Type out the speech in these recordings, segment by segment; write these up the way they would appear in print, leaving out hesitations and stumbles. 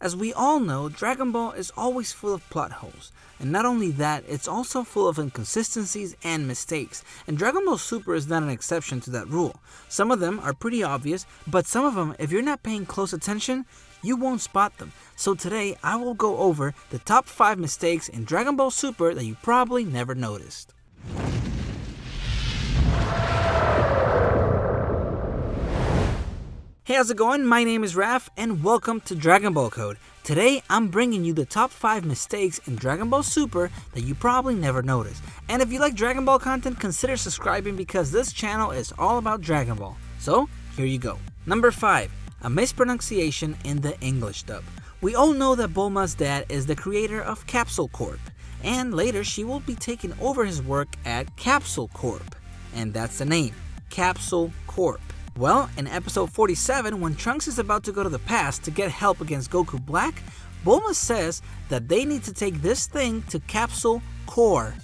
As we all know, Dragon Ball is always full of plot holes. And not only that, it's also full of inconsistencies and mistakes. And Dragon Ball Super is not an exception to that rule. Some of them are pretty obvious, but some of them, if you're not paying close attention, you won't spot them. So today, I will go over the top 5 mistakes in Dragon Ball Super that you probably never noticed. Hey, how's it going? My name is Raf, and welcome to Dragon Ball Code. Today, I'm bringing you the top 5 mistakes in Dragon Ball Super that you probably never noticed. And if you like Dragon Ball content, consider subscribing because this channel is all about Dragon Ball. So, here you go. Number 5. A mispronunciation in the English dub. We all know that Bulma's dad is the creator of Capsule Corp, and later she will be taking over his work at Capsule Corp. And that's the name, Capsule Corp. Well, in episode 47, when Trunks is about to go to the past to get help against Goku Black, Bulma says that they need to take this thing to Capsule Core.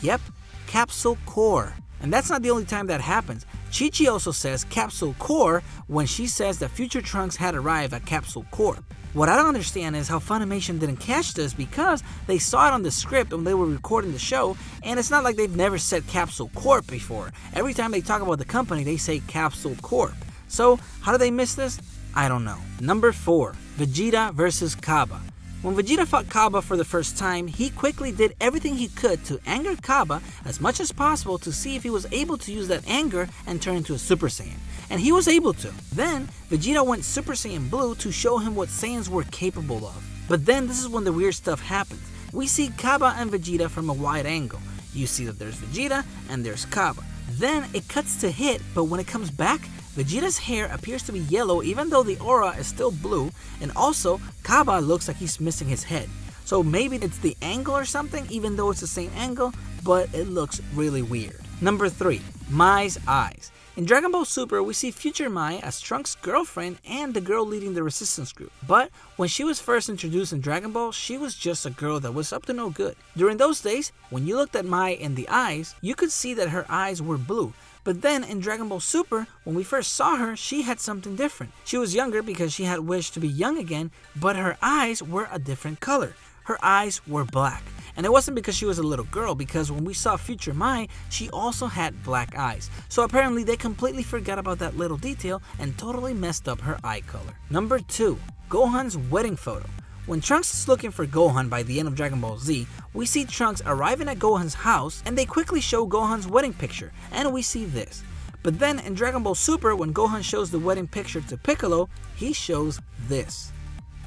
Yep, Capsule Core. And that's not the only time that happens. Chi-Chi also says Capsule Core when she says that future Trunks had arrived at Capsule Corp. What I don't understand is how Funimation didn't catch this because they saw it on the script when they were recording the show, and it's not like they've never said Capsule Corp before. Every time they talk about the company, they say Capsule Corp. So, how did they miss this? I don't know. Number 4. Vegeta versus Kaba. When Vegeta fought Kaba for the first time, he quickly did everything he could to anger Kaba as much as possible to see if he was able to use that anger and turn into a Super Saiyan. And he was able to. Then, Vegeta went Super Saiyan Blue to show him what Saiyans were capable of. But then this is when the weird stuff happens. We see Kaba and Vegeta from a wide angle. You see that there's Vegeta and there's Kaba. Then it cuts to hit, but when it comes back, Vegeta's hair appears to be yellow even though the aura is still blue, and also Kaba looks like he's missing his head. So maybe it's the angle or something even though it's the same angle, but it looks really weird. Number 3. Mai's eyes. In Dragon Ball Super, we see future Mai as Trunks' girlfriend and the girl leading the resistance group. But when she was first introduced in Dragon Ball, she was just a girl that was up to no good. During those days, when you looked at Mai in the eyes, you could see that her eyes were blue. But then in Dragon Ball Super, when we first saw her, she had something different. She was younger because she had wished to be young again, but her eyes were a different color. Her eyes were black. And it wasn't because she was a little girl, because when we saw future Mai, she also had black eyes. So apparently they completely forgot about that little detail and totally messed up her eye color. Number 2. Gohan's wedding photo. When Trunks is looking for Gohan by the end of Dragon Ball Z, we see Trunks arriving at Gohan's house and they quickly show Gohan's wedding picture, and we see this. But then in Dragon Ball Super, when Gohan shows the wedding picture to Piccolo, he shows this.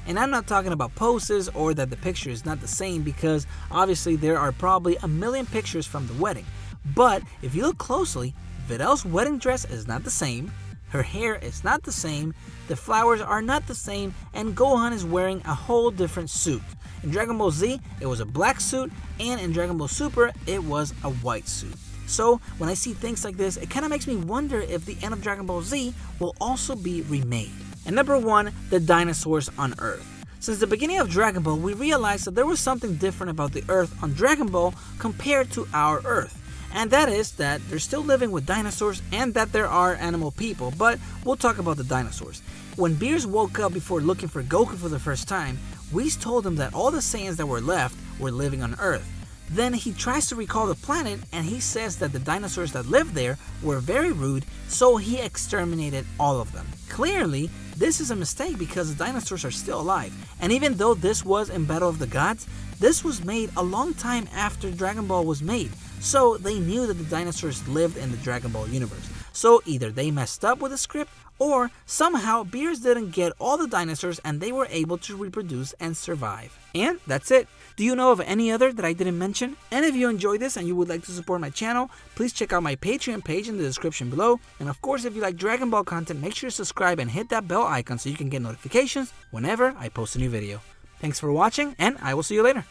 And I'm not talking about poses or that the picture is not the same, because obviously there are probably a million pictures from the wedding. But if you look closely, Videl's wedding dress is not the same, her hair is not the same, the flowers are not the same, and Gohan is wearing a whole different suit. In Dragon Ball Z, it was a black suit, and in Dragon Ball Super, it was a white suit. So when I see things like this, it kind of makes me wonder if the end of Dragon Ball Z will also be remade. And number 1, the dinosaurs on Earth. Since the beginning of Dragon Ball, we realized that there was something different about the Earth on Dragon Ball compared to our Earth. And that is that they're still living with dinosaurs and that there are animal people, but we'll talk about the dinosaurs. When Beerus woke up before looking for Goku for the first time, Whis told him that all the Saiyans that were left were living on Earth. Then he tries to recall the planet and he says that the dinosaurs that lived there were very rude, so he exterminated all of them. Clearly, this is a mistake because the dinosaurs are still alive. And even though this was in Battle of the Gods, this was made a long time after Dragon Ball was made. So they knew that the dinosaurs lived in the Dragon Ball universe. So either they messed up with the script, or somehow Beerus didn't get all the dinosaurs and they were able to reproduce and survive. And that's it. Do you know of any other that I didn't mention? And if you enjoyed this and you would like to support my channel, please check out my Patreon page in the description below. And of course, if you like Dragon Ball content, make sure to subscribe and hit that bell icon so you can get notifications whenever I post a new video. Thanks for watching, and I will see you later.